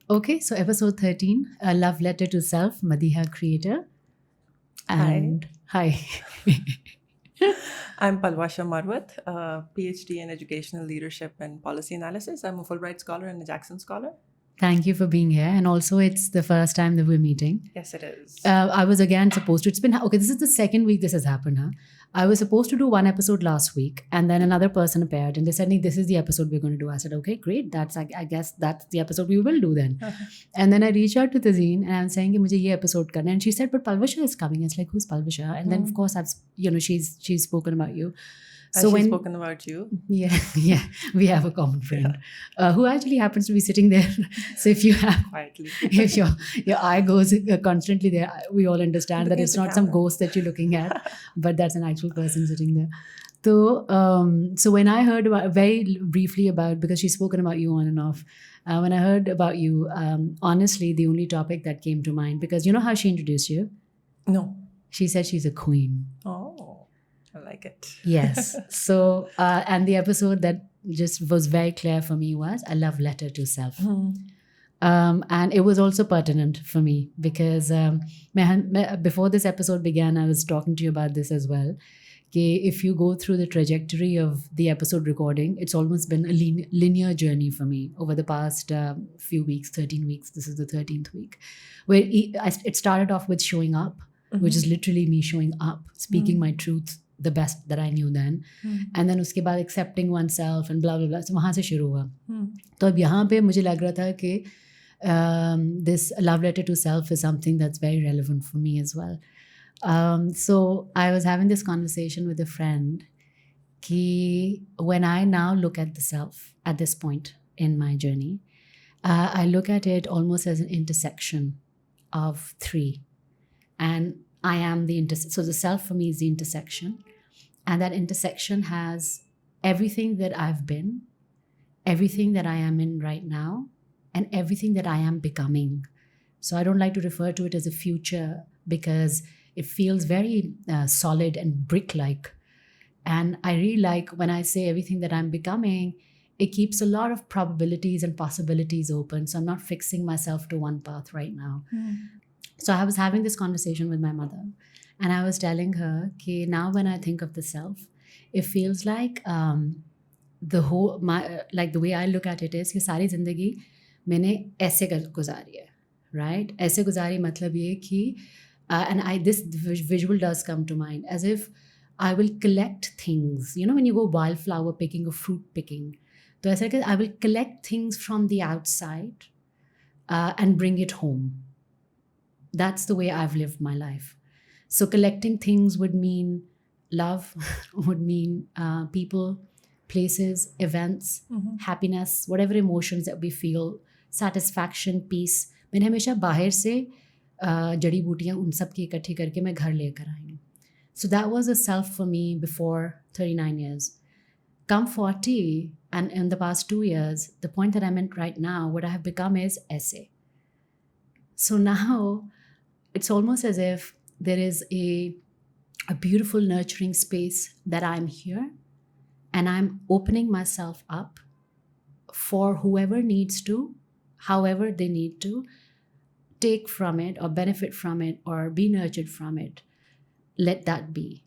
Okay, so episode 13, A Love Letter to Self, Madiha creator. And hi. I'm Palwasha Marwat, PhD in Educational Leadership and Policy Analysis. I'm a Fulbright Scholar and a Jackson Scholar. Thank you for being here. And also, it's the first time that we're meeting. Yes, it is. I was again supposed to, this is the second week this has happened, huh? I was supposed to do one episode last week, and then another person appeared and they said, "Nee, this is the episode we're going to do." I said, "Okay, great. I guess that's the episode we will do then." And then I reached out to Tazeen and I'm saying, "Mujhe ye episode karna." And she said, "But Palvasha is coming." It's like, "Who's Palvasha?" And then of course she's spoken about you. So she's spoken about you. Yeah, we have a common friend who actually happens to be sitting there. So if you have quietly, if your eye goes constantly there, we all understand that it's not some ghost that you're looking at, but that's an actual person sitting there. So when I heard about, very briefly about, because she's spoken about you on and off, when I heard about you, honestly, the only topic that came to mind, because you know how she introduced you? No. She said she's a queen. Oh. I like it. Yes. So, and the episode that just was very clear for me was A Love Letter to Self. And it was also pertinent for me because before this episode began, I was talking to you about this as well. If you go through the trajectory of the episode recording, it's almost been a linear journey for me over the past few weeks, 13 weeks. This is the 13th week, where it started off with showing up, which is literally me showing up, speaking my truth, the best that I knew then. And then उसके बाद accepting oneself and blah blah blah. So वहाँ से शुरू हुआ. तो अब यहाँ पे मुझे लग रहा था कि this love letter to self is something that's very relevant for me as well. So I was having this conversation with a friend कि when I now look at the self at this point in my journey, I look at it almost as an intersection of three. And I am the so the self for me is the intersection. And that intersection has everything that I've been, everything that I am in right now, and everything that I am becoming. So I don't like to refer to it as a future because it feels very solid and brick-like. And I really like when I say everything that I'm becoming, it keeps a lot of probabilities and possibilities open. So I'm not fixing myself to one path right now. So I was having this conversation with my mother and I was telling her that now when I think of the self, it feels like the way I look at it is कि सारी ज़िंदगी मैंने ऐसे गुजारी है, right? ऐसे गुजारी मतलब ये कि and this visual does come to mind as if I will collect things. You know when you go wildflower picking or fruit picking, तो ऐसा कि I will collect things from the outside and bring it home. That's the way I've lived my life. So collecting things would mean love, would mean people, places, events, happiness, whatever emotions that we feel, satisfaction, peace. मैंने हमेशा बाहर से जड़ी बूटियाँ उन सब की इकट्ठी करके मैं घर लेकर आई हूँ. So that was a self for me before 39 years. Come 40, and in the past 2 years, the point that I'm in right now, what I have become is essay. So now it's almost as if there is a beautiful nurturing space that I'm here and I'm opening myself up for whoever needs to, however they need to, take from it or benefit from it or be nurtured from it. Let that be.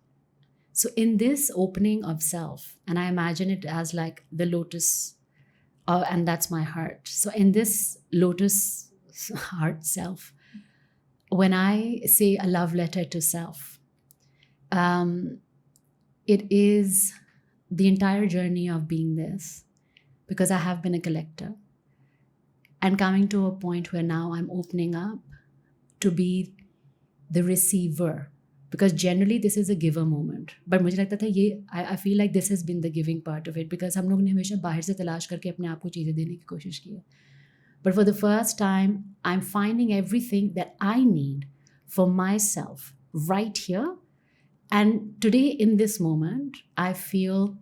So in this opening of self, and I imagine it as like the lotus, and that's my heart. So in this lotus heart self, when I say a love letter to self, it is the entire journey of being this, because I have been a collector and coming to a point where now I'm opening up to be the receiver, because generally this is a giver moment. But मुझे लगता था I feel like this has been the giving part of it, because हम लोग ने हमेशा बाहर से तलाश करके अपने आप को चीज़ें देने की कोशिश की है. But for the first time, I'm finding everything that I need for myself right here. And today, in this moment, I feel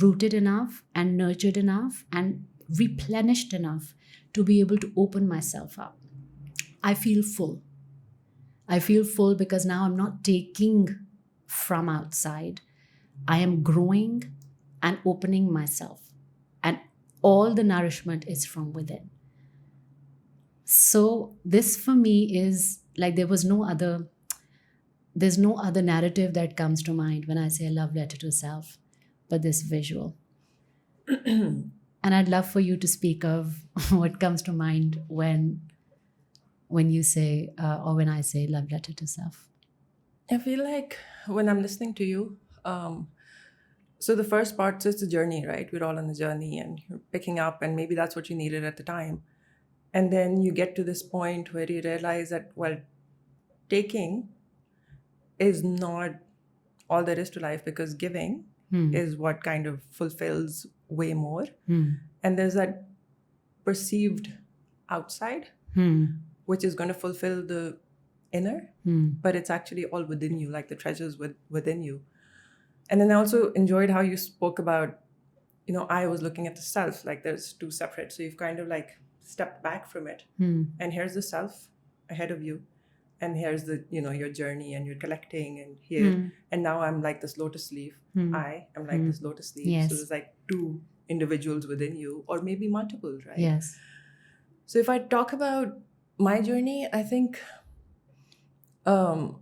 rooted enough and nurtured enough and replenished enough to be able to open myself up. I feel full. I feel full because now I'm not taking from outside. I am growing and opening myself. And all the nourishment is from within. So this for me is like there's no other narrative that comes to mind when I say a love letter to self, but this visual. And I'd love for you to speak of what comes to mind when you say or when I say love letter to self. I feel like when I'm listening to you, so the first part is the journey, right? We're all on the journey and you're picking up, and maybe that's what you needed at the time. And then you get to this point where you realize that, well, taking is not all there is to life, because giving is what kind of fulfills way more. And there's that perceived outside, which is going to fulfill the inner, but it's actually all within you, like the treasures within you. And then I also enjoyed how you spoke about, I was looking at the self, like there's two separate. So you've kind of like stepped back from it. And here's the self ahead of you. And here's the, your journey, and you're collecting, and here. And now I'm like this lotus leaf. I am like this lotus leaf. Yes. So there's like two individuals within you, or maybe multiple, right? Yes. So if I talk about my journey, I think, and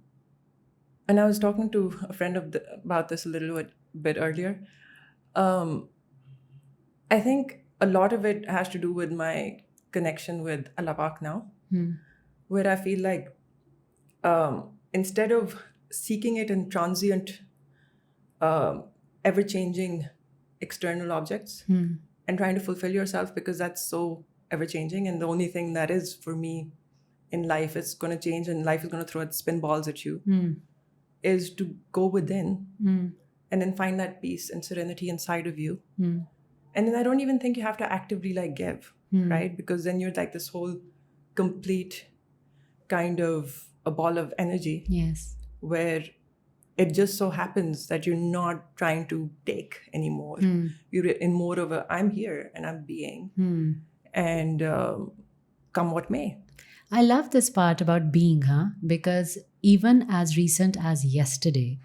I was talking to a friend about this a little bit earlier. I think a lot of it has to do with my connection with Allah Pak now, where I feel like instead of seeking it in transient, ever-changing external objects and trying to fulfill yourself, because that's so ever-changing, and the only thing that is for me in life is going to change, and life is going to throw spin balls at you, is to go within and then find that peace and serenity inside of you. And then I don't even think you have to actively like give, right? Because then you're like this whole complete kind of a ball of energy. Yes. Where it just so happens that you're not trying to take anymore. You're in more of a, I'm here and I'm being, and come what may. I love this part about being, because even as recent as yesterday,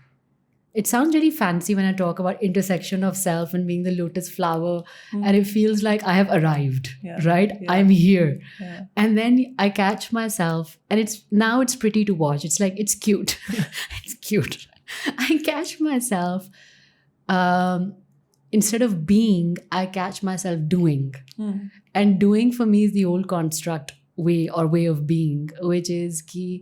it sounds really fancy when I talk about intersection of self and being the lotus flower, and it feels like I have arrived, right? Yeah. I'm here. Yeah. And then I catch myself, and it's pretty to watch. It's like, it's cute. It's cute. I catch myself, instead of being, I catch myself doing. And doing for me is the old construct way of being, which is कि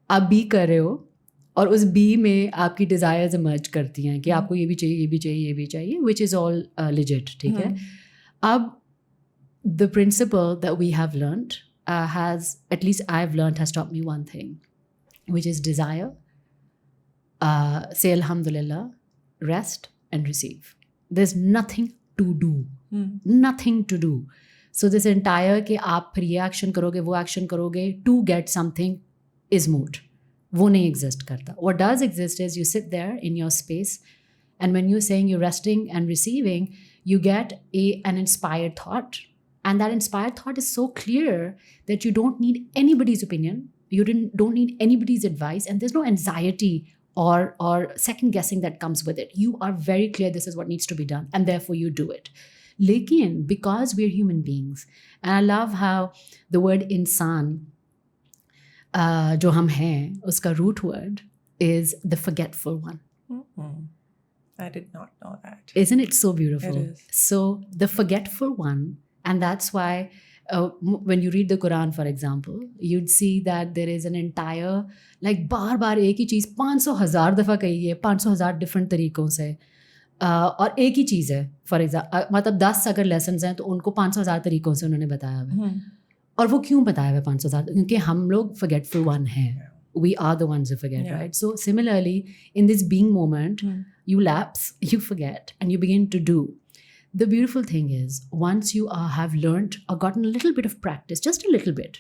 आप B कर रहे हो और उस B में आपकी desires emerge करती हैं कि आपको ये भी चाहिए, ये भी चाहिए, ये भी चाहिए, which is all legit, ठीक है? अब the principle that we have learned has, at least I've learned, has taught me one thing, which is desire, say alhamdulillah, rest and receive. There's nothing to do. Nothing to do. So this entire कि आप फिर ये action करोगे, वो action करोगे to get something is moot. वो नहीं exist करता. What does exist is you sit there in your space, and when you're saying you're resting and receiving, you get an inspired thought. And that inspired thought is so clear that you don't need anybody's opinion. You don't need anybody's advice, and there's no anxiety or second guessing that comes with it. You are very clear this is what needs to be done, and therefore you do it. Lekin, because we're human beings, and I love how the word insan, जो हम हैं, उसका root word is the forgetful one. I did not know that. Isn't it so beautiful? It is. So the forgetful one, and that's why when you read the Quran, for example, you'd see that there is an entire, like बार एक ही चीज़ 500,000 दफ़ा कही है, 500,000 different तरीक़ों से, और एक ही चीज़ है. For example, मतलब 10 अगर लेसन्स हैं तो उनको 500,000 तरीक़ों से उन्होंने बताया हुआ है. और वो क्यों बताया हुआ है 500,000? क्योंकि हम लोग forgetful one हैं. We are the ones who forget, right? So similarly, in this being moment, you lapse, you forget, and you begin to do. The beautiful thing is, once you have learned or gotten a little bit of practice, just a little bit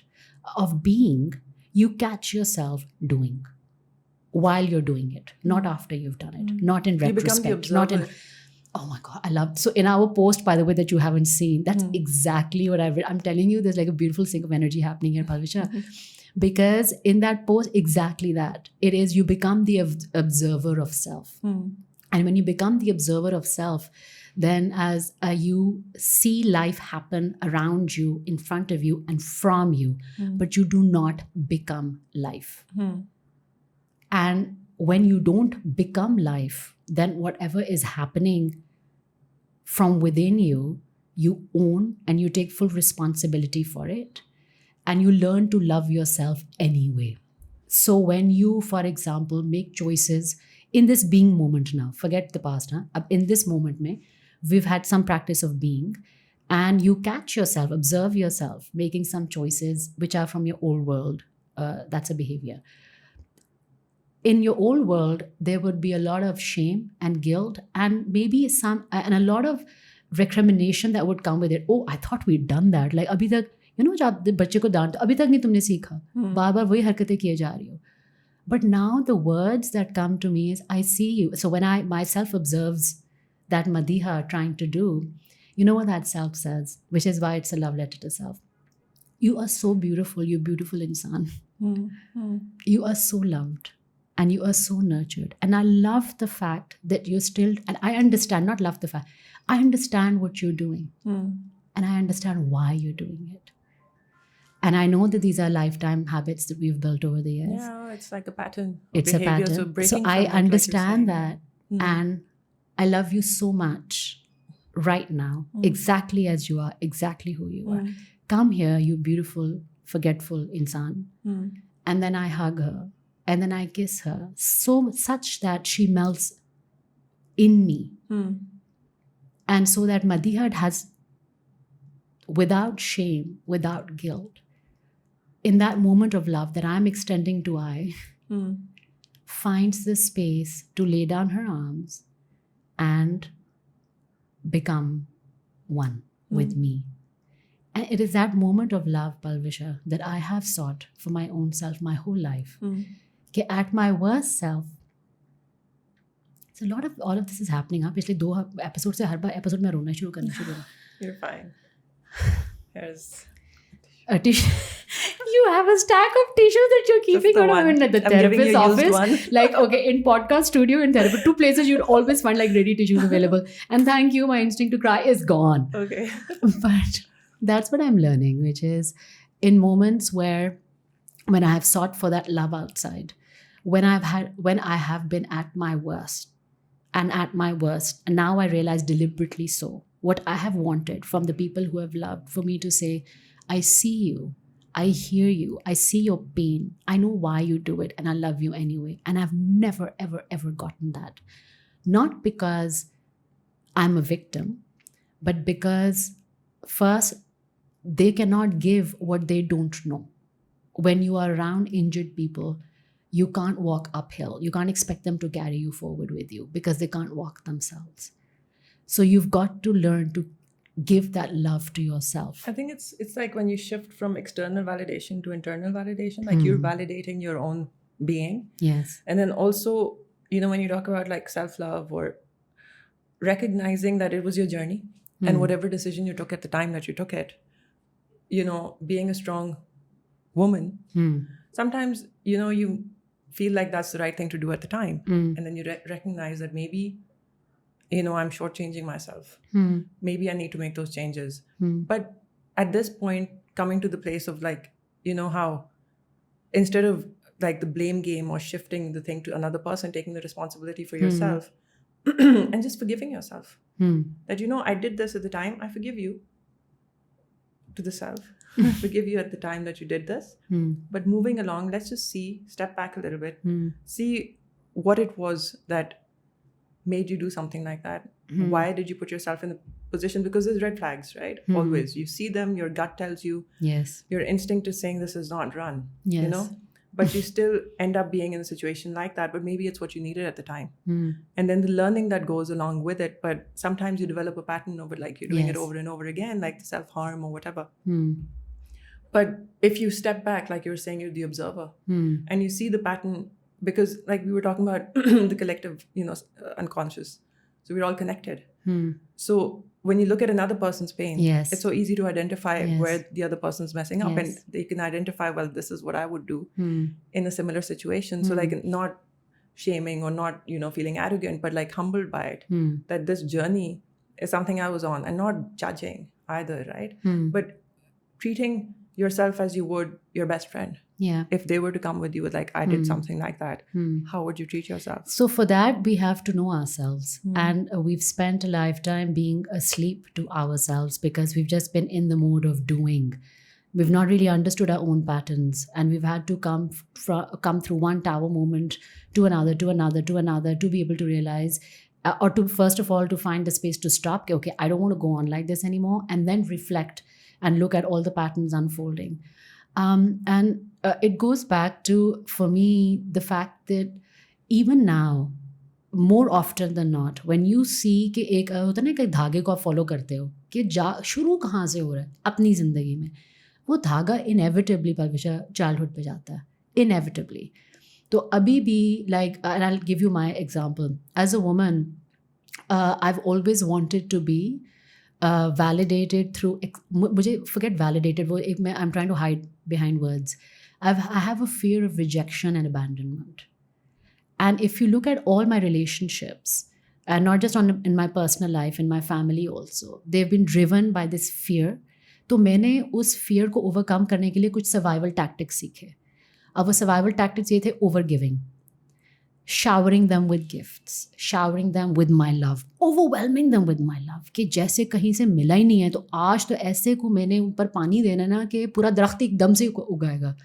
of being, you catch yourself doing while you're doing it, not after you've done it, not in retrospect, not in, oh my God, I love, so in our post, by the way, that you haven't seen, that's exactly what I've read. I'm telling you, there's like a beautiful sync of energy happening here, Palvisha. Because in that post, exactly that. It is, you become the observer of self. And when you become the observer of self, then as you see life happen around you, in front of you, and from you, but you do not become life. And when you don't become life, then whatever is happening from within you, you own and you take full responsibility for it. And you learn to love yourself anyway. So when you, for example, make choices in this being moment now, forget the past, huh? In this moment, we've had some practice of being, and you catch yourself, observe yourself, making some choices which are from your old world. That's a behavior. In your old world, there would be a lot of shame and guilt, and maybe a lot of recrimination that would come with it. Oh, I thought we'd done that. Like, abhi tak, जब आप बच्चे को डांटो, अभी तक नहीं तुमने सीखा, बार बार वही हरकतें किए जा रही हो. But now the words that come to me is, I see you. So when I myself observes that Madiha trying to do, you know what that self says, which is why it's a love letter to self. You are so beautiful, you beautiful insan. You are so loved. And you are so nurtured. And I love the fact that you're still, and I understand, not love the fact, I understand what you're doing. And I understand why you're doing it. And I know that these are lifetime habits that we've built over the years. Yeah, it's like a pattern. It's a pattern. So I understand that. And I love you so much right now, exactly as you are, exactly who you are. Come here, you beautiful, forgetful insan. And then I hug her. And then I kiss her, such that she melts in me. And so that Madiha has, without shame, without guilt, in that moment of love that I'm extending to finds the space to lay down her arms and become one with me. And it is that moment of love, Palvisha, that I have sought for my own self my whole life. At my worst self, so a lot of all of this is happening. पिछले 2 episodes से हर बार episode में रोना शुरू करना. You're fine. Here's a tissue. You have a stack of tissues that you're keeping at the therapist's office. Like, okay, in podcast studio, in therapy, 2 places you'd always find like ready tissues available. And thank you, my instinct to cry is gone. Okay. But that's what I'm learning, which is in moments when I have sought for that love outside, when I have been at my worst, and now I realize deliberately so, what I have wanted from the people who have loved, for me to say, I see you, I hear you, I see your pain, I know why you do it, and I love you anyway. And I've never, ever, ever gotten that. Not because I'm a victim, but because first, they cannot give what they don't know. When you are around injured people, you can't walk uphill. You can't expect them to carry you forward with you because they can't walk themselves. So you've got to learn to give that love to yourself. I think it's like when you shift from external validation to internal validation, like you're validating your own being. Yes. And then also, when you talk about like self-love or recognizing that it was your journey and whatever decision you took at the time that you took it, being a strong woman, sometimes, you feel like that's the right thing to do at the time. And then you recognize that maybe, I'm shortchanging myself. Maybe I need to make those changes. But at this point, coming to the place of like, how instead of like the blame game or shifting the thing to another person, taking the responsibility for yourself and just forgiving yourself. That, I did this at the time, I forgive you. To the self. Forgive you at the time that you did this. But moving along, let's just step back a little bit, see what it was that made you do something like that. Why did you put yourself in the position? Because there's red flags, right? Always. You see them, your gut tells you. Yes. Your instinct is saying this is not run. Yes. But you still end up being in a situation like that, but maybe it's what you needed at the time. And then the learning that goes along with it, but sometimes you develop a pattern of it, like you're doing it over and over again, like the self-harm or whatever. But if you step back, like you were saying, you're the observer, and you see the pattern, because like we were talking about the collective, unconscious. So we're all connected. So when you look at another person's pain, it's so easy to identify where the other person's messing up, and they can identify, well, this is what I would do in a similar situation. So like not shaming or not, feeling arrogant, but like humbled by it, that this journey is something I was on, and not judging either, right? But treating yourself as you would your best friend. Yeah. If they were to come with you with like, I did something like that, how would you treat yourself? So for that, we have to know ourselves. And we've spent a lifetime being asleep to ourselves because we've just been in the mode of doing. We've not really understood our own patterns, and we've had to come through one tower moment to another, to another, to another, to be able to realize, or to first of all, to find the space to stop. Okay, I don't want to go on like this anymore, and then reflect and look at all the patterns unfolding. And it goes back to, for me, the fact that even now, more often than not, when you see कि एक होता है ना कि धागे को आप follow करते हो कि शुरू कहाँ से हो रहा है अपनी ज़िंदगी में, वो धागा इनएविटेबली परविशा चाइल्डहुड पे जाता है, इनएविटेबली. तो अभी भी, like, and I'll give you my example. As a woman, I've always wanted to be validated through, मुझे forget validated, वो एक मैं, I'm trying to hide behind words. I have a fear of rejection and abandonment. And if you look at all my relationships, and not just in my personal life, in my family also, they've been driven by this fear. तो मैंने उस fear को overcome करने के लिए कुछ survival tactics सीखे. अब वो survival tactics ये थे over giving, showering them with gifts, showering them with my love, overwhelming them with my love, कि जैसे कहीं से मिला ही नहीं है तो आज तो ऐसे को मैंने ऊपर पानी देना ना कि पूरा दरख्त एकदम से उगाएगा.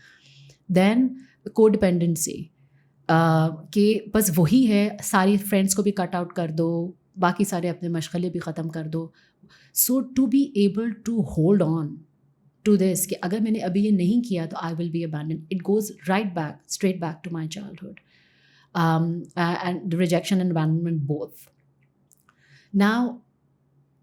Then codependency, कि बस वही है, सारी फ्रेंड्स को भी कट आउट कर दो, बाकी सारे अपने मशगले भी ख़त्म कर दो. So to be able to hold on to this कि अगर मैंने अभी ये नहीं किया तो I will be abandon, it goes right back, straight back to my childhood. And the rejection and abandonment both. Now,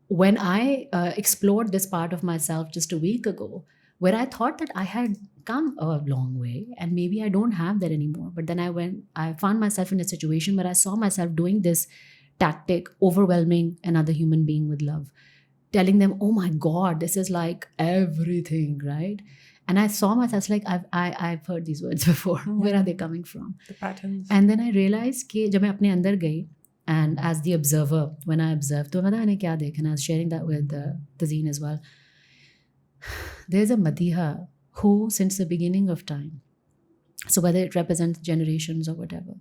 when I explored this part of myself just a week ago, where I thought that I had come a long way and maybe I don't have that anymore, but then I found myself in a situation where I saw myself doing this tactic, overwhelming another human being with love, telling them, oh my God, this is like everything, right? And I saw myself like, I've heard these words before. Where are they coming from? The patterns. And then I realized कि जब मैं अपने अंदर गई, and as the observer, when I observed, तो पता मैंने क्या देखा, and I was sharing that with Tazeen as well. There's a Madiha who, since the beginning of time, so whether it represents generations or whatever,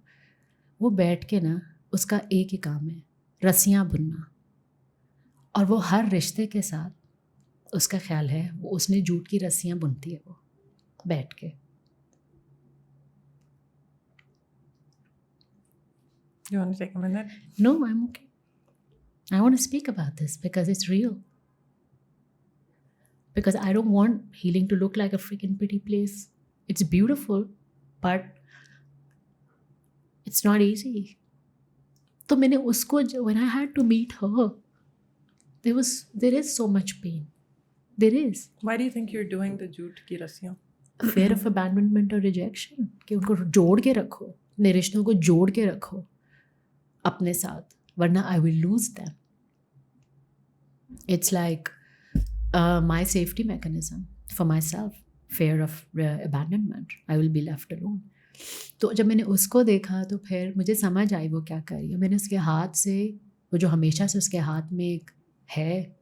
वो बैठ के ना, उसका एक ही काम है, रस्सियाँ बुनना. और वो हर रिश्ते के साथ उसका ख्याल है वो उसने जूट की रस्सियाँ बुनती है वो बैठ के. You want to take a minute? No, I'm okay. I want to speak about this because it's real. Because I don't want healing to look like a freaking pretty place. It's beautiful, but it's not easy. तो मैंने उसको, when I had to meet her, there is so much pain. There is. Why do you think you're doing the jute ki rassiyan? Fear of abandonment or rejection. कि उनको जोड़ के रखो, अपने रिश्तों को जोड़ के रखो अपने साथ, वरना I will lose them. It's like my safety mechanism for myself. Fear of abandonment. I will be left alone. तो जब मैंने उसको देखा तो फिर मुझे समझ आई वो क्या कर रही है. मैंने उसके हाथ से, वो जो हमेशा से उसके हाथ में एक है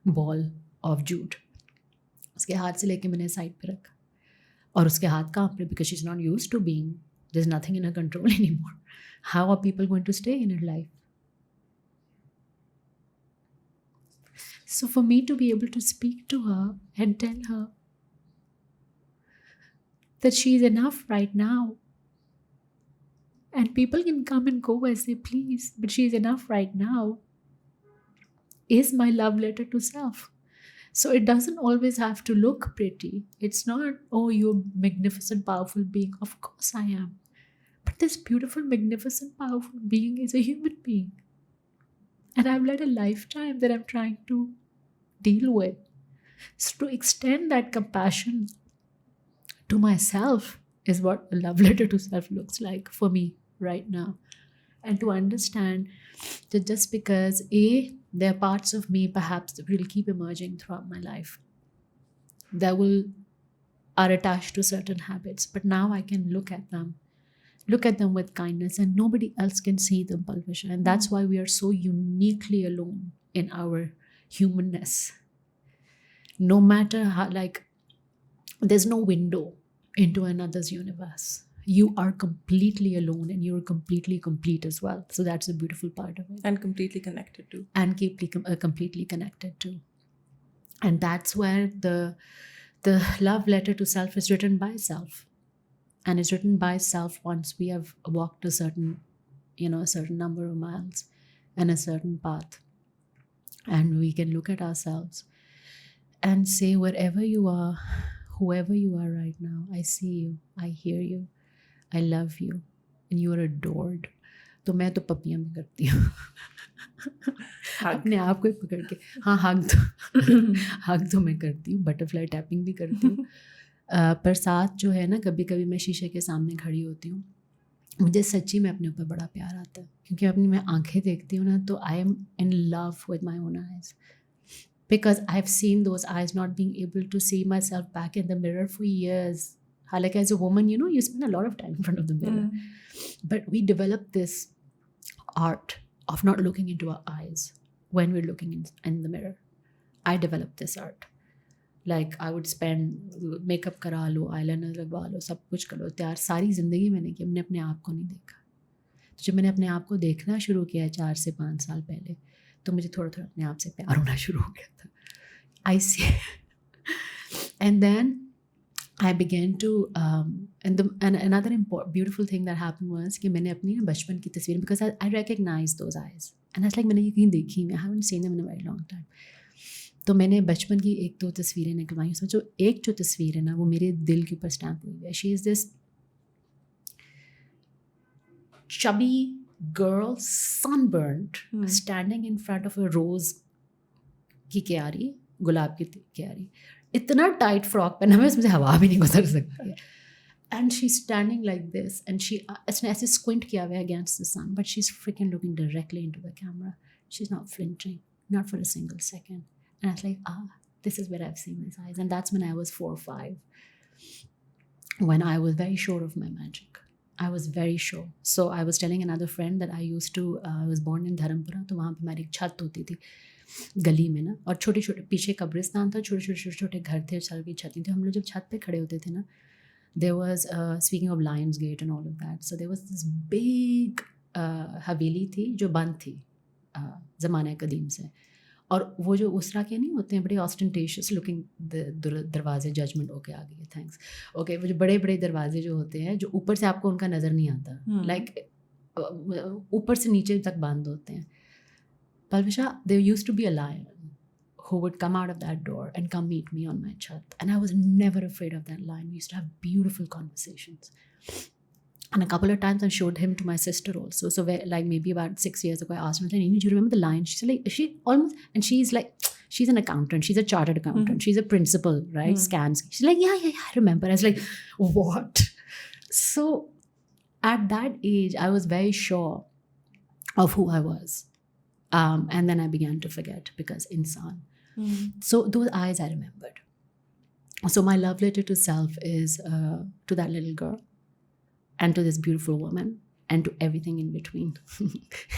बॉल ऑफ जूट, उसके हाथ से लेके मैंने साइड पे रखा और उसके हाथ कांप रहे because she's not used to being, there's nothing in her control anymore. How are people going to stay in her life? So for me to be able to speak to her and tell her that she's enough right now, and people can come and go as they please, but she's enough right now, is my love letter to self. So it doesn't always have to look pretty. It's not, oh, you're a magnificent, powerful being. Of course I am. But this beautiful, magnificent, powerful being is a human being. And I've led a lifetime that I'm trying to deal with. So to extend that compassion to myself is what a love letter to self looks like for me right now. And to understand that just because there are parts of me perhaps that will keep emerging throughout my life that are attached to certain habits, but now I can look at them with kindness, and nobody else can see them, Palvisha. And that's why we are so uniquely alone in our humanness. No matter how, like, there's no window into another's universe. You are completely alone and you're completely complete as well. So that's the beautiful part of it. And completely connected too. And completely connected too. And that's where the love letter to self is written by self. And it's written by self once we have walked a certain number of miles and a certain path. And we can look at ourselves and say, wherever you are, whoever you are right now, I see you, I hear you, I love you, and you are adored. तो मैं तो पपियाँ भी करती हूँ अपने आप को ही पकड़ के. हाँ, हग तो मैं करती हूँ, बटरफ्लाई टैपिंग भी करती हूँ. पर साथ जो है ना, कभी कभी मैं शीशे के सामने खड़ी होती हूँ, मुझे सच्ची में अपने ऊपर बड़ा प्यार आता है, क्योंकि अपनी मैं आंखें देखती हूँ ना, तो I am in love with my own eyes, because I've seen those eyes not being able to see myself back in the mirror for years. Like, as a woman, you spend a lot of time in front of the mirror. But we develop this art of not looking into our eyes when we're looking in the mirror. I developed this art. Like, I would spend makeup करा लो, eyeliner लगवा लो, सब कुछ कर लो, तैयार सारी ज़िंदगी मैंने की, मैंने अपने आप को नहीं देखा. तो जब मैंने अपने आप को देखना शुरू किया 4 से 5 साल पहले, तो मुझे थोड़ा थोड़ा अपने आप से प्यार होना शुरू हो गया था. I see. And then I began to and another beautiful thing that happened was कि मैंने अपनी बचपन की तस्वीरें, because I recognized those eyes and I was like, मैंने ये कहीं देखी, I haven't seen them in a very long time. तो मैंने बचपन की 1-2 तस्वीरें निकलवाई. उसमें जो एक तस्वीर है ना, वो मेरे दिल के ऊपर स्टैम्प हुई है. She is this chubby girl, sunburned, standing in front of a rose की क्यारी, गुलाब की क्यारी. इतना टाइट फ्रॉक पहना है, उसमें से हवा भी नहीं गुजर सकती है. And she's standing like this, and इसने ऐसे squint किया हुआ है against the sun, but she's freaking looking directly into the camera. She's not flinching, not for a single second. And I was like, this is where I've seen these eyes. And that's when I was 4 or 5, when I was very sure of my magic. I was very sure. So I was telling another friend that I was born in Dharampura, तो वहाँ पे हमारी एक छत होती थी गली में ना, और छोटे छोटे पीछे कब्रिस्तान था, छोटे छोटे छोटे छोटे घर थे, साल की छतें थी. हम लोग जब छत पे खड़े होते थे ना, there was speaking of Lions Gate and all of that, so there was this big हवेली थी जो बंद थी ज़माने कदीम से. और वो जो उसरा के नहीं होते हैं, बड़े ऑस्टेंटेशियस लुकिंग दरवाजे, जजमेंट ओके आ गई, थैंक्स. ओके, वो जो बड़े बड़े दरवाजे जो होते हैं, जो ऊपर से आपको उनका नज़र नहीं आता, लाइक ऊपर से नीचे तक बंद होते हैं. Palvisha, there used to be a lion who would come out of that door and come meet me on my chat. And I was never afraid of that lion. We used to have beautiful conversations. And a couple of times I showed him to my sister also. So like maybe about 6 years ago, I asked her, do you remember the lion? She's like, she's an accountant. She's a chartered accountant. She's a principal, right? Scans. She's like, yeah, I remember. I was like, what? So at that age, I was very sure of who I was. And then I began to forget, because insan. So those eyes I remembered. So my love letter to self is to that little girl, and to this beautiful woman, and to everything in between.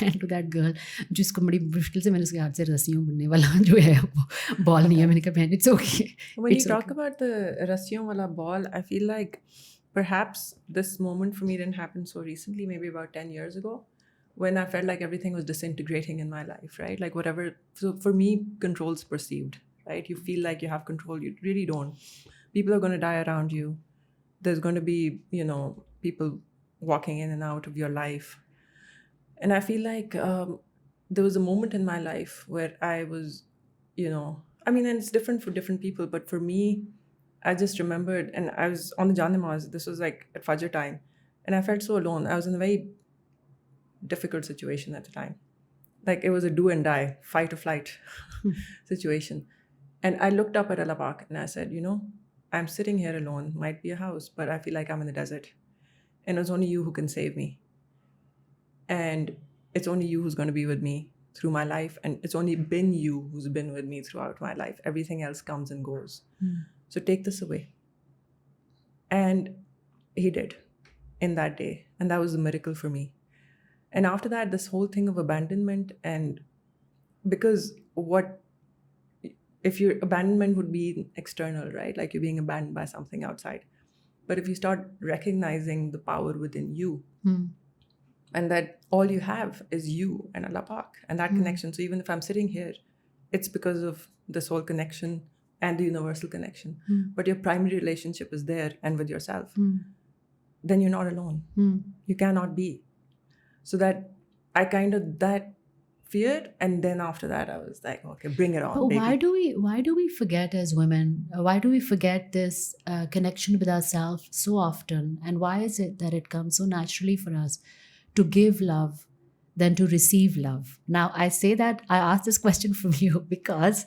And to that girl जिसको बड़ी मुश्किल से मैंने उसके हाथ से रस्सियों बुनने वाला जो है वो बॉल नहीं है, मैंने कहा बहन, it's okay. When you talk about the रस्सियों वाला ball, I feel like perhaps this moment for me didn't happen so recently, maybe about 10 years ago, when I felt like everything was disintegrating in my life, right? Like whatever. So for me, control's perceived, right? You feel like you have control. You really don't. People are going to die around you. There's going to be, people walking in and out of your life. And I feel like there was a moment in my life where I was, and it's different for different people, but for me, I just remembered, and I was on the Janamaz. This was like at Fajr time. And I felt so alone. I was in a very difficult situation at the time. Like it was a do and die, fight or flight situation. And I looked up at Allah Pak and I said, I'm sitting here alone, might be a house, but I feel like I'm in the desert. And it's only you who can save me. And it's only you who's going to be with me through my life. And it's only been you who's been with me throughout my life. Everything else comes and goes. So take this away. And he did in that day. And that was a miracle for me. And after that, this whole thing of abandonment and because if your abandonment would be external, right? Like you're being abandoned by something outside. But if you start recognizing the power within you, and that all you have is you and Allah Pak and that connection. So even if I'm sitting here, it's because of the soul connection and the universal connection. But your primary relationship is there and with yourself. Then you're not alone. You cannot be. So that feared, and then after that I was like, okay, bring it on. But baby. why do we forget as women? Why do we forget this connection with ourselves so often? And why is it that it comes so naturally for us to give love than to receive love? Now, I say that I asked this question from you because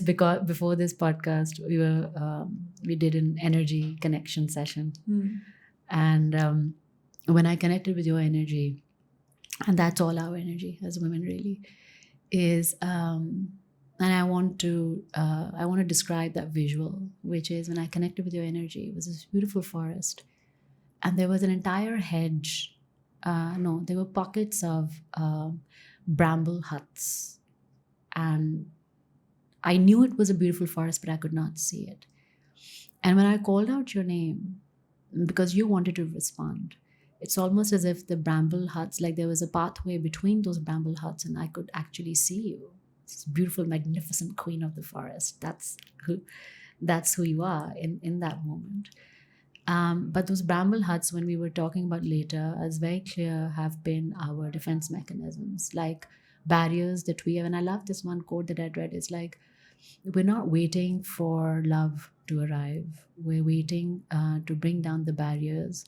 because before this podcast we did an energy connection session, and when I connected with your energy, and that's all our energy as women really is, and I want to describe that visual, which is when I connected with your energy, it was this beautiful forest, and there was an entire hedge. There were pockets of bramble huts, and I knew it was a beautiful forest, but I could not see it. And when I called out your name, because you wanted to respond, it's almost as if the bramble huts, like there was a pathway between those bramble huts, and I could actually see you. This beautiful, magnificent queen of the forest. That's who you are in that moment. But those bramble huts, when we were talking about later, as very clear, have been our defense mechanisms, like barriers that we have. And I love this one quote that I'd read. It's like, we're not waiting for love to arrive. We're waiting to bring down the barriers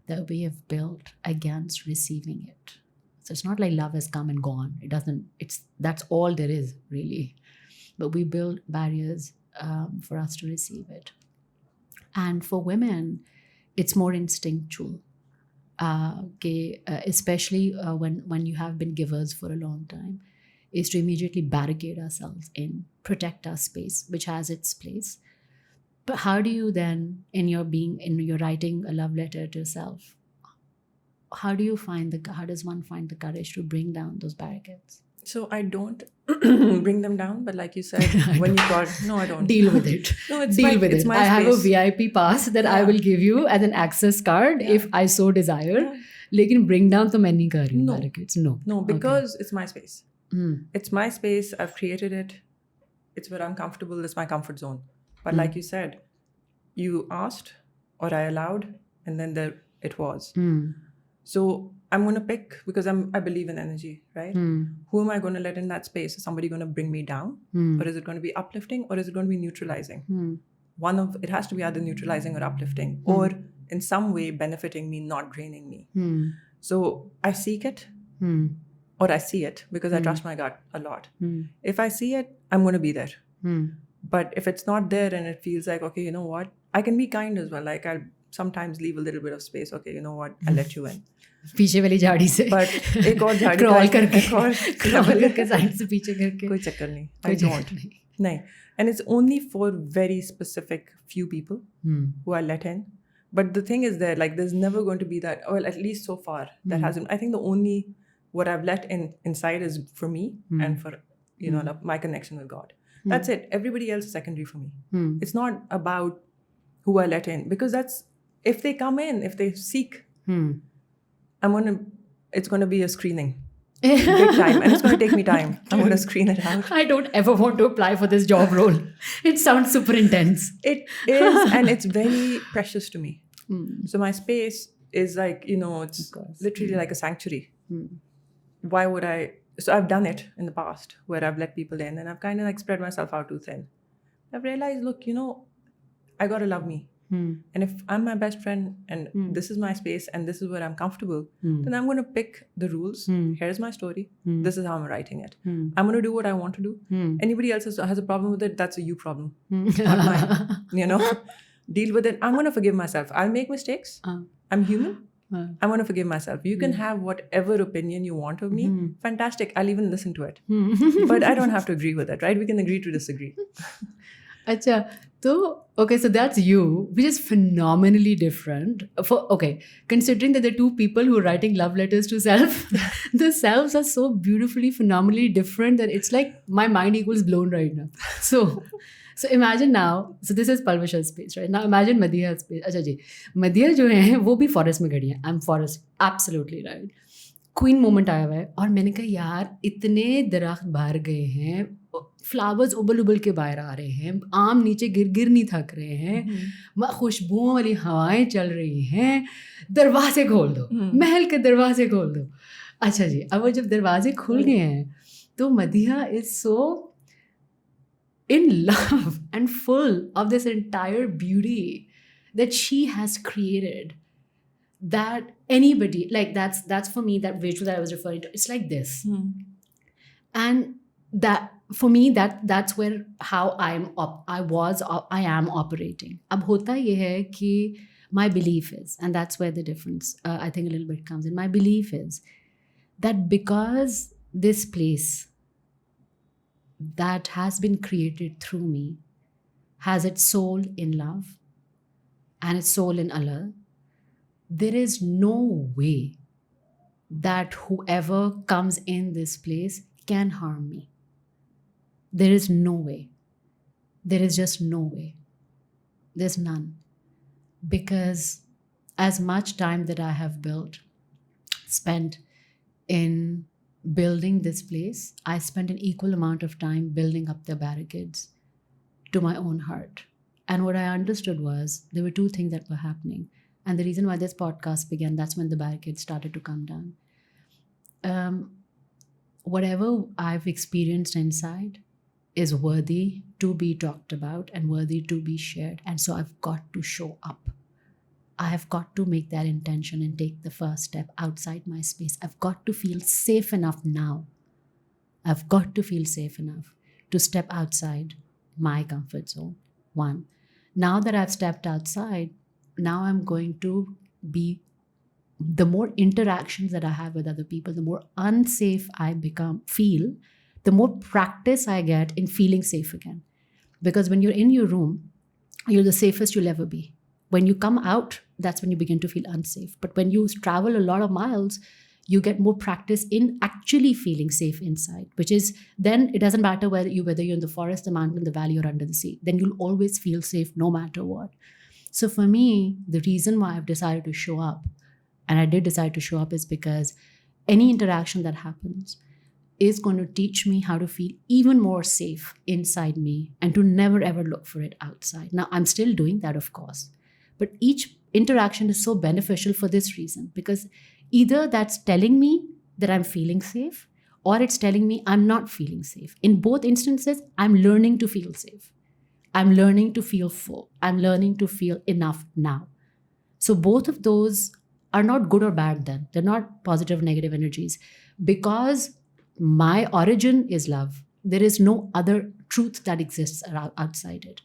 that we have built against receiving it. So it's not like love has come and gone. That's all there is, really. But we build barriers for us to receive it. And for women, it's more instinctual, especially when you have been givers for a long time, is to immediately barricade ourselves in, protect our space, which has its place. But how do you then, in your writing a love letter to yourself, how does one find the courage to bring down those barricades? So I don't bring them down, but like you said, when you got, no, I don't. Deal with it. No, it's Deal my, with it's it. my I have a space. VIP pass that I will give you as an access card if I so desire. Lekin bring down to मैं नहीं कर रही हूँ barricades. No, because it's my space. It's my space. I've created it. It's where I'm comfortable. It's my comfort zone. But like you said, you asked or I allowed, and then there it was. So I'm going to pick, because I believe in energy, right? Who am I going to let in that space? Is somebody going to bring me down? Or is it going to be uplifting? Or is it going to be neutralizing? It has to be either neutralizing or uplifting, or in some way benefiting me, not draining me. So I seek it, or I see it, because I trust my gut a lot. If I see it, I'm going to be there. But if it's not there and it feels like, okay, you know what? I can be kind as well. Like I'll sometimes leave a little bit of space. Okay, you know what? I'll let you in. पीछे वाली झाड़ी से But एक और झाड़ी crawl करके crawl करके side से पीछे करके कोई चक्कर नहीं. I don't. नहीं. And it's only for very specific few people who I let in. But the thing is that, like, there's never going to be that, well, at least so far, that hasn't. I think the only what I've let inside is for me and for, my connection with God. That's it. Everybody else is secondary for me. It's not about who I let in, because that's, if they come in, if they seek, it's going to be a screening. Big time. And it's going to take me time. I'm going to screen it out. I don't ever want to apply for this job role. It sounds super intense. It is, and it's very precious to me. So my space is like, it's literally like a sanctuary. Why would I? So I've done it in the past where I've let people in and I've kind of like spread myself out too thin. I've realized, look, I got to love me. And if I'm my best friend and this is my space and this is where I'm comfortable, then I'm going to pick the rules. Here's my story. This is how I'm writing it. I'm going to do what I want to do. Anybody else has a problem with it, that's a you problem. Not mine. Deal with it. I'm going to forgive myself. I'll make mistakes. I'm human. I'm going to forgive myself. You can have whatever opinion you want of me. Fantastic. I'll even listen to it. But I don't have to agree with it, right? We can agree to disagree. अच्छा, तो okay, so that's you, which is phenomenally different. Considering that the two people who are writing love letters to self, the selves are so beautifully, phenomenally different that it's like my mind equals blown right now. So imagine now, so this is Palvisha's space, right? Now imagine Madhiya's space. अच्छा जी, मदिया जो है वो भी forest में खड़ी है. I'm forest, absolutely right. Queen moment आया हुआ है और मैंने कहा यार इतने दरख्त बाहर गए हैं, फ्लावर्स उबल उबल के बाहर आ रहे हैं, आम नीचे गिर गिर नहीं थक रहे हैं, खुशबुओं वाली हवाएं चल रही हैं, दरवाजे खोल दो, महल के दरवाजे खोल दो. अच्छा जी, अब वो जब दरवाजे खुल गए हैं तो मदिया is so in love and full of this entire beauty that she has created, that anybody, like that's for me that visual that I was referring to, it's like this. And that for me that's where how I am operating. Ab hota ye hai ki my belief is, and that's where the difference I think a little bit comes in. My belief is that because this place that has been created through me has its soul in love and its soul in Allah, there is no way that whoever comes in this place can harm me. There is no way. There is just no way. There's none. Because as much time that I have spent in building this place, I spent an equal amount of time building up the barricades to my own heart. And what I understood was there were two things that were happening. And the reason why this podcast began, that's when the barricades started to come down. Whatever I've experienced inside is worthy to be talked about and worthy to be shared. And so I've got to show up. I have got to make that intention and take the first step outside my space. I've got to feel safe enough now. I've got to feel safe enough to step outside my comfort zone. One. Now that I've stepped outside, now I'm going to be, the more interactions that I have with other people, the more unsafe I feel, the more practice I get in feeling safe again. Because when you're in your room, you're the safest you'll ever be. When you come out, that's when you begin to feel unsafe. But when you travel a lot of miles, you get more practice in actually feeling safe inside, which is then it doesn't matter whether you're in the forest, the mountain, the valley, or under the sea. Then you'll always feel safe no matter what. So for me, the reason why I've decided to show up, and I did decide to show up, is because any interaction that happens is going to teach me how to feel even more safe inside me and to never ever look for it outside. Now, I'm still doing that, of course. But each interaction is so beneficial for this reason, because either that's telling me that I'm feeling safe or it's telling me I'm not feeling safe. In both instances, I'm learning to feel safe. I'm learning to feel full. I'm learning to feel enough now. So both of those are not good or bad then. They're not positive or negative energies, because my origin is love. There is no other truth that exists outside it.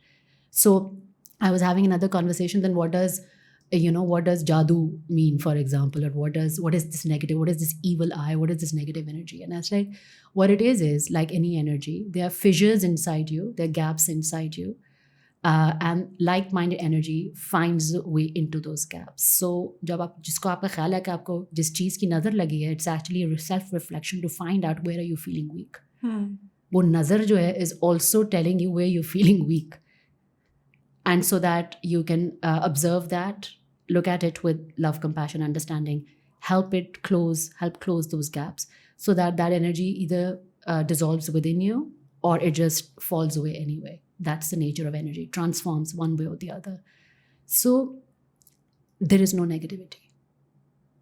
So I was having another conversation, then what does jadoo mean, for example, or what is this negative, what is this evil eye, what is this negative energy? And that's like, what it is like any energy, there are fissures inside you, there are gaps inside you, and like-minded energy finds a way into those gaps. So जब आप जिसको आपका ख्याल है कि आपको जिस चीज़ की नज़र लगी है, it's actually a self-reflection to find out where are you feeling weak. वो नज़र जो है is also telling you where you're feeling weak. And so that you can observe that, look at it with love, compassion, understanding, help close those gaps, so that energy either dissolves within you or it just falls away anyway. That's the nature of energy. It transforms one way or the other. So there is no negativity.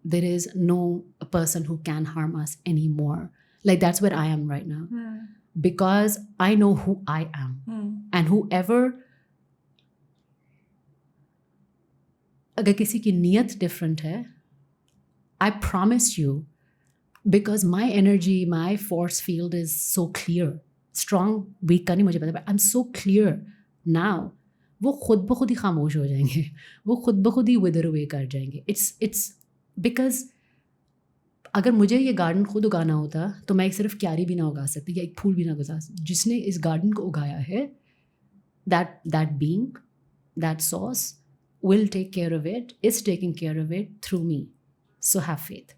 There is no person who can harm us anymore. Like that's where I am right now. Because I know who I am. And whoever, अगर किसी की नीयत different है, I promise you, because my energy, my force field is so clear, strong, weak का नहीं मुझे पता, but I'm so clear now, वो खुद ब खुद ही खामोश हो जाएंगे, वो खुद ब खुद ही wither away कर जाएंगे. It's because अगर मुझे ये गार्डन खुद उगाना होता तो मैं एक सिर्फ क्यारी भी ना उगा सकती या एक फूल भी ना उगा सकती. जिसने इस गार्डन को उगाया है, that being, that source will take care of it, is taking care of it through me. So have faith.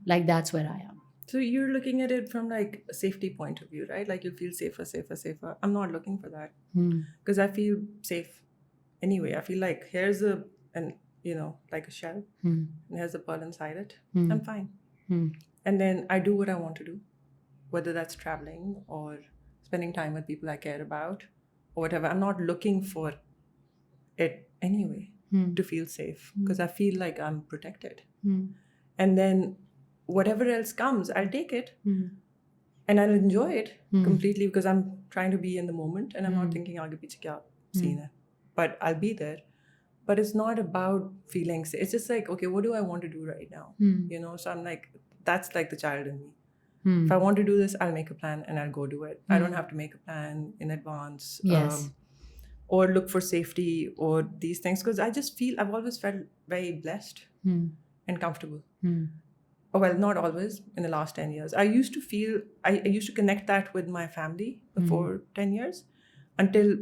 Like that's where I am. So you're looking at it from like a safety point of view, right? Like you feel safer. I'm not looking for that because I feel safe anyway. I feel like here's like a shell, and here's a pearl inside it. I'm fine. And then I do what I want to do, whether that's traveling or spending time with people I care about or whatever. I'm not looking for it anyway to feel safe because I feel like I'm protected. And then whatever else comes, I'll take it and I'll enjoy it completely because I'm trying to be in the moment and I'm not thinking aage piche kya scene hai. But I'll be there. But it's not about feeling safe. It's just like, okay, what do I want to do right now? So I'm like, that's like the child in me. If I want to do this, I'll make a plan and I'll go do it. I don't have to make a plan in advance. Yes. Or look for safety or these things because I just feel I've always felt very blessed and comfortable. Well, not always. In the last 10 years, I used to feel I used to connect that with my family before 10 years until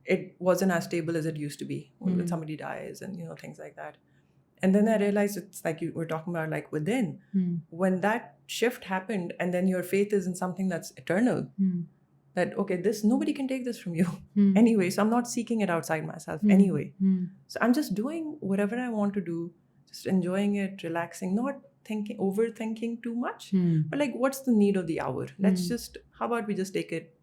it wasn't as stable as it used to be when somebody dies and things like that. And then I realized it's like you were talking about, like within when that shift happened, and then your faith is in something that's eternal. That okay, nobody can take this from you anyway. So I'm not seeking it outside myself anyway. So I'm just doing whatever I want to do, just enjoying it, relaxing, not overthinking too much. But like, what's the need of the hour? Let's just, how about we just take it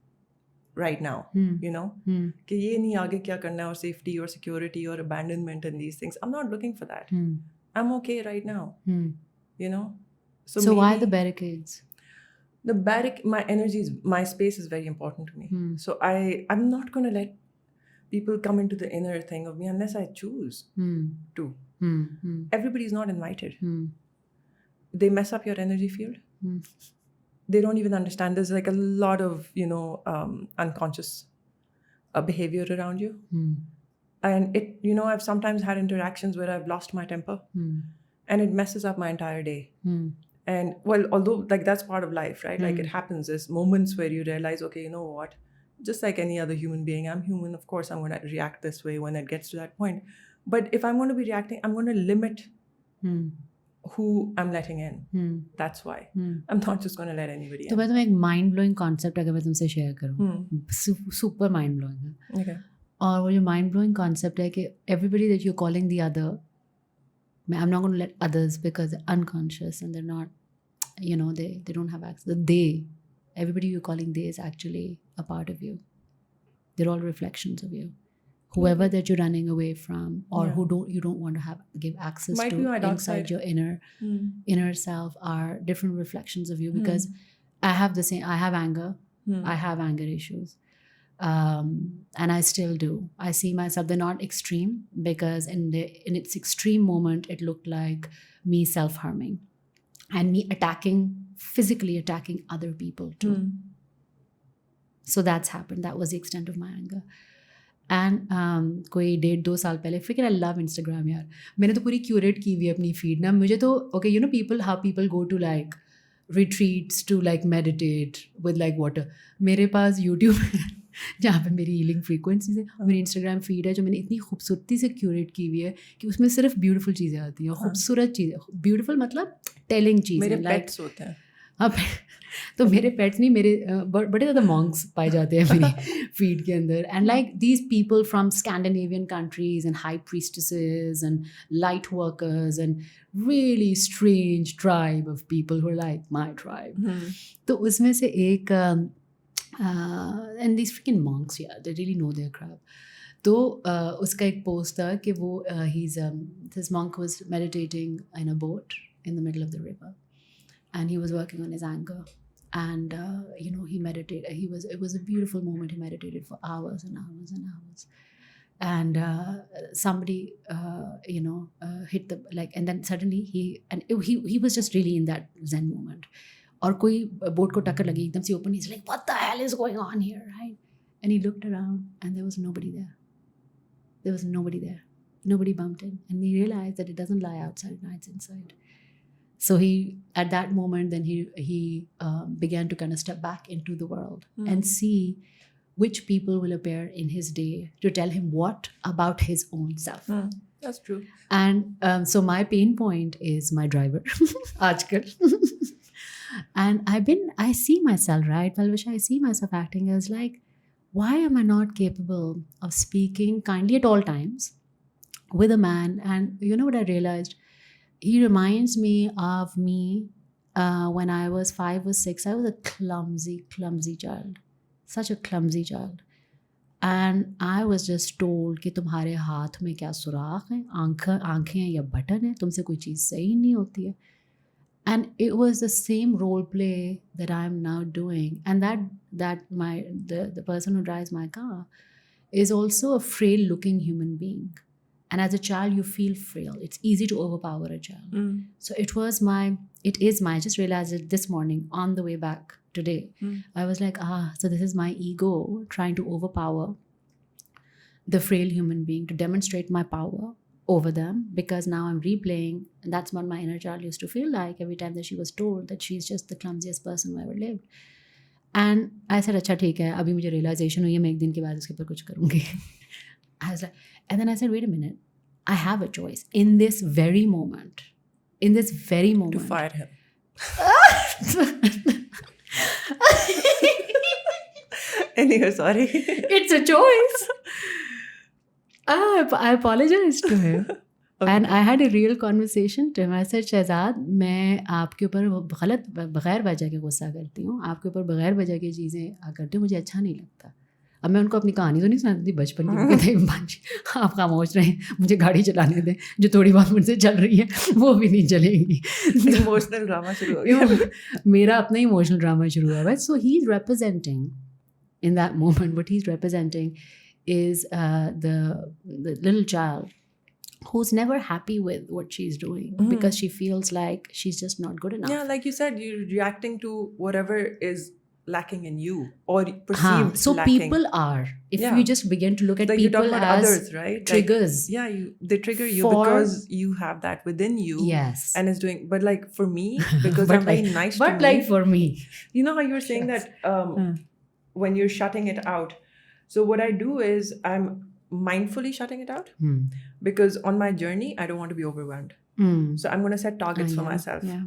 right now? कि ये नहीं आगे क्या करना है, or safety or security or abandonment and these things. I'm not looking for that. I'm okay right now. So why the barricades? My energy my space is very important to me. So I'm not going to let people come into the inner thing of me unless I choose to. Everybody's not invited. They mess up your energy field. They don't even understand. There's like a lot of unconscious behavior around you. And it I've sometimes had interactions where I've lost my temper and it messes up my entire day. And well, although like that's part of life, right? Like it happens. There's moments where you realize, okay, you know what? Just like any other human being, I'm human. Of course, I'm going to react this way when it gets to that point. But if I'm going to be reacting, I'm going to limit who I'm letting in. That's why. I'm not just going to let anybody तो in. मैं तुम्हें एक mind blowing concept अगर मैं तुमसे share करूँ, super mind blowing है. Okay. और वो जो माइंड ब्लोइंग कॉन्सेप्ट है कि everybody that you calling the other, I'm not going to let others because they're unconscious and they're not, they don't have access. Everybody you're calling they is actually a part of you. They're all reflections of you. Whoever that you're running away from, or you don't want to give access Might to be my dark inside side. your inner self are different reflections of you. Because I have I have anger. I have anger issues. And I still do. I see myself, they're not extreme, because in its extreme moment it looked like me self-harming and me physically attacking other people too. So that's happened. That was the extent of my anger. And कोई 1.5-2 साल पहले, फिर I love Instagram यार, मैंने तो पूरी curate की हुई है अपनी फीड ना. मुझे तो okay, how people go to like retreats to like meditate with like water. मेरे पास YouTube है जहाँ पे मेरी हीलिंग फ्रीक्वेंसीज है. मेरी इंस्टाग्राम फीड है जो मैंने इतनी खूबसूरती से क्यूरेट की हुई है कि उसमें सिर्फ ब्यूटीफुल चीज़ें आती हैं. खूबसूरत चीज़ें, ब्यूटीफुल मतलब टेलिंग चीज़ें. मेरे पेट्स होते हैं. हाँ, तो मेरे पेट्स नहीं, मेरे बड़े ज़्यादा मॉन्क्स पाए जाते हैं मेरी फीड के अंदर. And like these people from Scandinavian countries and high priestesses and light workers and really strange tribe of people who are like my tribe. तो उसमें से एक and these freaking monks, yeah, they really know their crap. तो उसका एक post था कि वो this monk was meditating in a boat in the middle of the river, and he was working on his anger, and he meditated. It was a beautiful moment. He meditated for hours and hours and hours, and somebody hit the and then suddenly he was just really in that zen moment. और कोई boat को टक्कर लगी एकदम से open. He's like, what the hell is going on here, right? And he looked around and there was nobody there. There was nobody there. Nobody bumped in. And he realized that it doesn't lie outside, it's inside. So at that moment, then he began to kind of step back into the world and see which people will appear in his day to tell him what about his own self. That's true. And so my pain point is my driver, aajkal. And I see myself, right? Well, which I see myself acting as like, why am I not capable of speaking kindly at all times with a man? And you know what I realized? He reminds me of me when I was 5 or 6. I was a clumsy child, such a clumsy child. And I was just told कि तुम्हारे हाथ में क्या सुराख है, आंखें या button है, तुमसे कोई चीज़ सही नहीं होती है. And it was the same role play that I'm now doing. And the person who drives my car is also a frail looking human being. And as a child, you feel frail. It's easy to overpower a child. So it is my, I just realized it this morning on the way back today. I was like, so this is my ego trying to overpower the frail human being to demonstrate my power over them, because now I'm replaying, and that's what my inner child used to feel like every time that she was told that she's just the clumsiest person who ever lived. And I said, अच्छा ठीक है, अभी मुझे realization हुई है, मैं एक दिन के बाद उसके ऊपर कुछ करूँगी. I was like, and then I said, wait a minute, I have a choice in this very moment. To fire him. Anyway, sorry. It's a choice. I apologized to him. Okay. And I had a real conversation to him. I said, Shahzad, मैं आपके ऊपर गलत बगैर वजह के गुस्सा करती हूँ, आपके ऊपर बगैर वजह की चीज़ें करती हूँ, मुझे अच्छा नहीं लगता. अब मैं उनको अपनी कहानी तो नहीं सुनाती थी बचपन की, आप खामोश रहें, मुझे गाड़ी चलाने दें, जो थोड़ी बहुत मुझसे चल रही है वो भी नहीं चलेगी. इमोशनल ड्रामा शुरू हो गया. मेरा अपना इमोशनल ड्रामा शुरू हुआ है. So he's representing in that moment, what he's representing is the little child who's never happy with what she's doing because she feels like she's just not good enough. Yeah, like you said, you're reacting to whatever is lacking in you or perceived So lacking. people are, if Yeah. you just begin to look at Like you're talking people about as others, right? triggers. Like, they trigger you For- because you have that within you. Yes. And it's doing, but like for me, because But I'm very like- nice But to like me. for me. You know how you were saying Yes. that when you're shutting it out. So what I do is I'm mindfully shutting it out because on my journey, I don't want to be overwhelmed. So I'm going to set targets for myself. Yeah.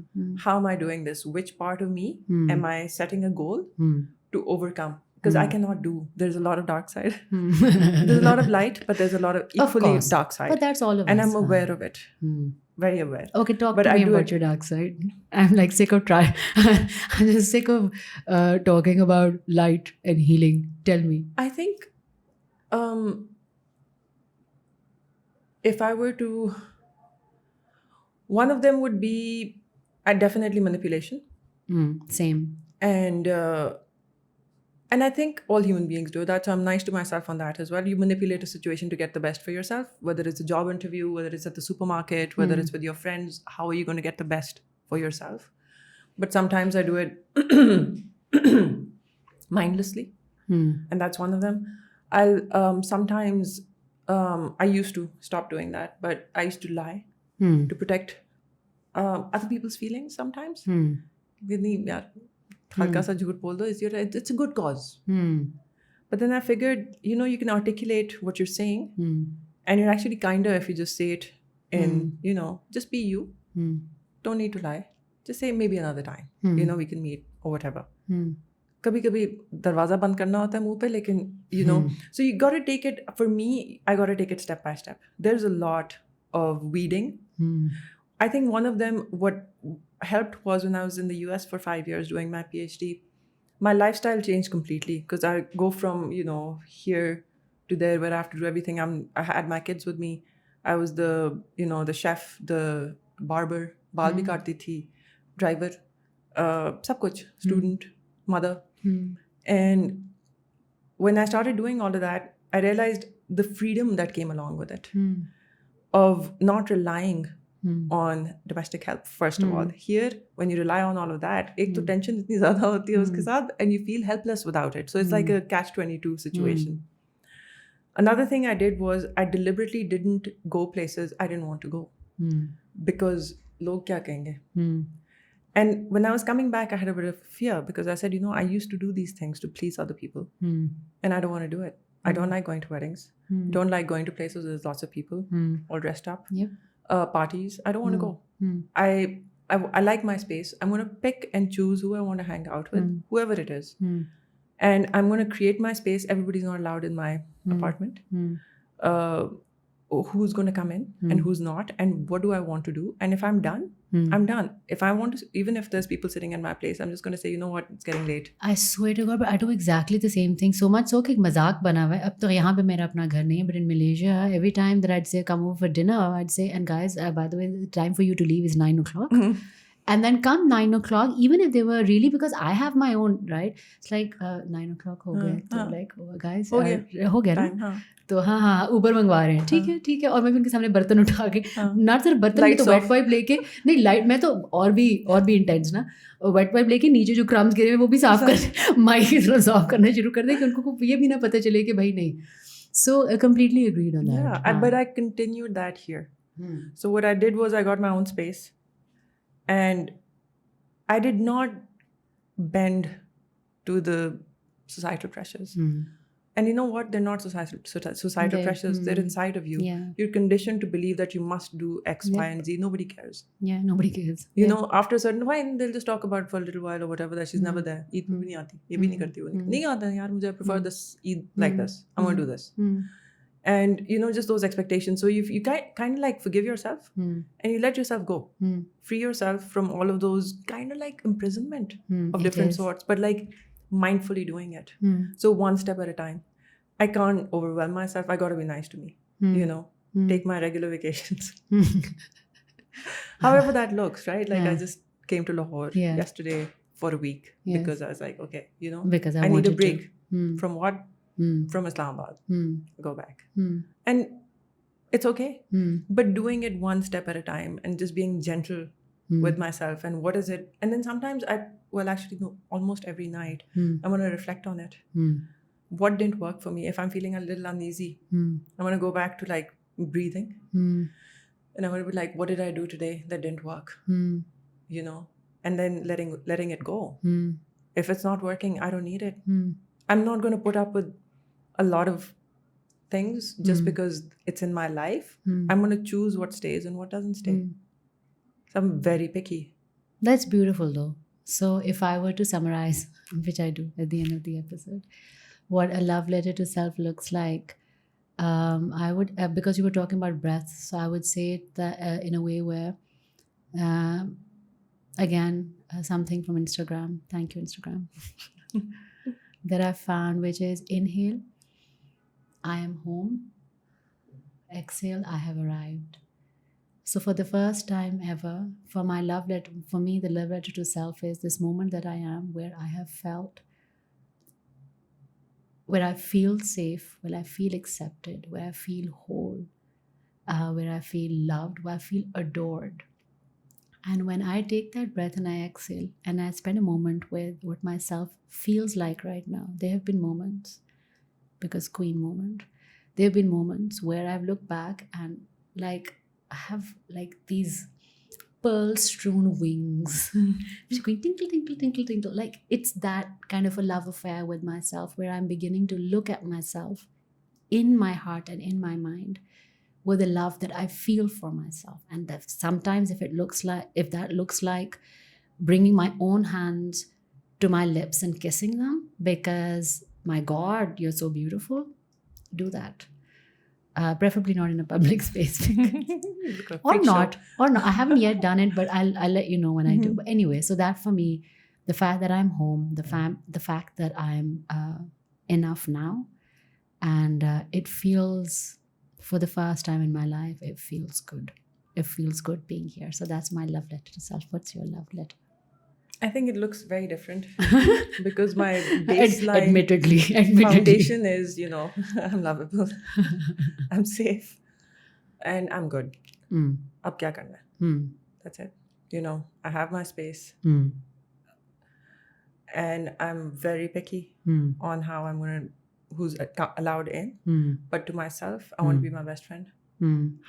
How am I doing this? Which part of me am I setting a goal to overcome? Because I cannot do. There's a lot of dark side. There's a lot of light, but there's a lot of equally course. dark side. But that's all of And us. I'm aware of it. Very aware. Okay, talk But to I me do about it- your dark side. I'm like sick of I'm just sick of talking about light and healing. Tell me. I think if I were to, one of them would be definitely manipulation. Same. And I think all human beings do that. So I'm nice to myself on that as well. You manipulate a situation to get the best for yourself, whether it's a job interview, whether it's at the supermarket, whether it's with your friends. How are you going to get the best for yourself? But sometimes I do it mindlessly. And that's one of them. I'll sometimes, I used to stop doing that, but I used to lie to protect other people's feelings sometimes. हल्का सा झूठ बोल दो, it's a good cause. But then I figured, you can articulate what you're saying and you're actually kinder if you just say it in, just be you. Don't need to lie. Just say maybe another time, we can meet or whatever. कभी-कभी दरवाजा बंद करना होता है मुंह पे, लेकिन so you got to take it, for me, I got to take it step by step. There's a lot of weeding. I think one of them, what helped was when I was in the US for 5 years doing my PhD, my lifestyle changed completely because I go from, here to there where I have to do everything. I had my kids with me. I was the, the chef, the barber, बाल भी काटती थी, driver, सब कुछ, student, mother. And when I started doing all of that, I realized the freedom that came along with it of not relying on domestic help, first of all. Here, when you rely on all of that, एक तो tension इतनी ज़्यादा होती है उसके साथ, and you feel helpless without it. So it's like a catch-22 situation. Another thing I did was I deliberately didn't go places I didn't want to go because लोग क्या कहेंगे? And when I was coming back, I had a bit of fear because I said, I used to do these things to please other people, and I don't want to do it. I don't like going to weddings. Don't like going to places where there's lots of people all dressed up. Yep. Parties. I don't want to go. I like my space. I'm going to pick and choose who I want to hang out with, whoever it is. And I'm going to create my space. Everybody's not allowed in my apartment. Who's going to come in and who's not, and what do I want to do. And if I'm done, I'm done. If I want to, even if there's people sitting in my place, I'm just going to say, you know what, it's getting late. I swear to God, but I do exactly the same thing. So much so कि एक मजाक बना हुआ है. अब तो यहाँ पे मेरा अपना घर नहीं है, but in Malaysia, every time that I'd say come over for dinner, I'd say, and guys, by the way, the time for you to leave is 9 o'clock. And then come 9 o'clock, even if they were really, because I have my own, right? It's like 9 o'clock हो गए, तो like, guys, हो गया ना? तो हाँ Uber मंगवा रहे हैं, ठीक है. और मैं भी उनके सामने बर्तन उठा के, ना सिर्फ बर्तन में, तो वेट वाइप लेके, नहीं लाइट में तो और भी इंटेंस ना, वेट वाइप लेके नीचे जो क्रम्स गिरे हुए वो भी साफ कर, माइक की तरह साफ करना शुरू कर दे कि उनको ये भी ना पता चले कि भाई नहीं. So I completely agreed on that. Yeah, but I continued that here. So what I did was I got my own space, and I did not bend to the societal pressures. And you know what? They're not societal pressures. They're inside of you. Yeah. You're conditioned to believe that you must do X, Y, and Z. Nobody cares. Yeah, nobody cares. You know, after a certain point, they'll just talk about for a little while or whatever, that she's never there. Eid mein bhi nahi aati. Ye bhi nahi karti wo. Nahi aata yaar, mujhe I prefer this Eid like this. I'm going to do this. And, just those expectations. So you kind of like forgive yourself and you let yourself go. Free yourself from all of those kind of like imprisonment of different sorts, but like mindfully doing it. So one step at a time. I can't overwhelm myself. I got to be nice to me, take my regular vacations. However that looks, right? Like I just came to Lahore yesterday for a week because I was like, okay, because I need a wanted break to. from what? From Islamabad. Go back. And it's okay. But doing it one step at a time and just being gentle with myself and what is it? And then sometimes almost every night, I'm going to reflect on it. What didn't work for me? If I'm feeling a little uneasy, I'm going to go back to like breathing. And I'm going to be like, what did I do today that didn't work? And then letting it go. If it's not working, I don't need it. I'm not going to put up with a lot of things just because it's in my life. I'm going to choose what stays and what doesn't stay. So I'm very picky. That's beautiful though. So if I were to summarize, which I do at the end of the episode, what a love letter to self looks like, I would, because you were talking about breath, so I would say it that, in a way where, again, something from Instagram, thank you Instagram, that I found, which is inhale, I am home, exhale, I have arrived. So for the first time ever, for my love letter, for me, the love letter to self is this moment that I am, where I have felt, where I feel safe, where I feel accepted, where I feel whole, where I feel loved, where I feel adored. And when I take that breath and I exhale and I spend a moment with what myself feels like right now, there have been moments, because queen moment, there have been moments where I've looked back and like I have like these pearl-strewn wings, just going tinkle, tinkle, tinkle, tinkle. Like it's that kind of a love affair with myself where I'm beginning to look at myself in my heart and in my mind with the love that I feel for myself. And that sometimes if that looks like bringing my own hands to my lips and kissing them because, my God, you're so beautiful, do that. Preferably not in a public space. or not. I haven't yet done it, but I'll let you know when I do. But anyway, so that for me, the fact that I'm home, the fact that I'm enough now, and it feels, for the first time in my life, it feels good. It feels good being here. So that's my love letter to self. What's your love letter? I think it looks very different because my baseline admittedly foundation is, I'm lovable, I'm safe, and I'm good. Ab kya karna hai? That's it. I have my space, and I'm very picky on how I'm going to, who's allowed in. But to myself, I want to be my best friend.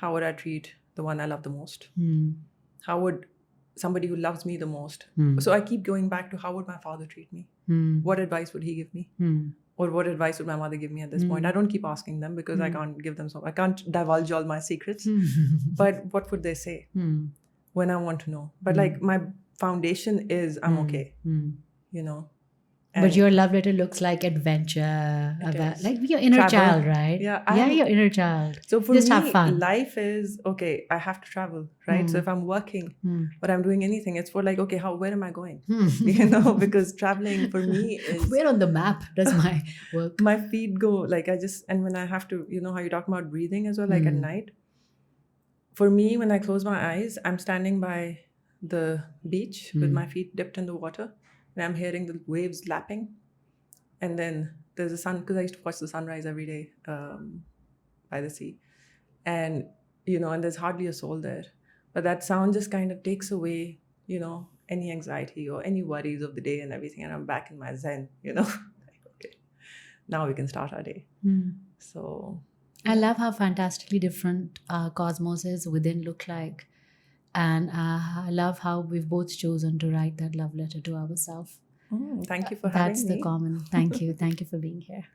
How would I treat the one I love the most? How would somebody who loves me the most. Hmm. So I keep going back to how would my father treat me? Hmm. What advice would he give me? Hmm. Or what advice would my mother give me at this point? I don't keep asking them because I can't give them I can't divulge all my secrets. But what would they say Hmm. when I want to know? But like my foundation is I'm okay, Hmm. you know. But And your love letter looks like adventure, about is. like your inner Travel. child, right? Yeah, Yeah, I'm- your inner child. So for Just me, have fun. life is okay. I have to travel, right? So if I'm working, but I'm doing anything, it's for like, okay, where am I going? You know, because traveling for me is Where on the map does my work? my feet go like and when I have to, you know how you talk about breathing as well, like at night. For me, when I close my eyes, I'm standing by the beach with my feet dipped in the water, and I'm hearing the waves lapping, and then there's the sun because I used to watch the sunrise every day by the sea, and you know, and there's hardly a soul there, but that sound just kind of takes away, you know, any anxiety or any worries of the day and everything, and I'm back in my zen, you know. Like, okay, now we can start our day. So I love how fantastically different our cosmoses within look like. And I love how we've both chosen to write that love letter to ourselves. thank you for That's having the me. common. Thank you. Thank you for being here.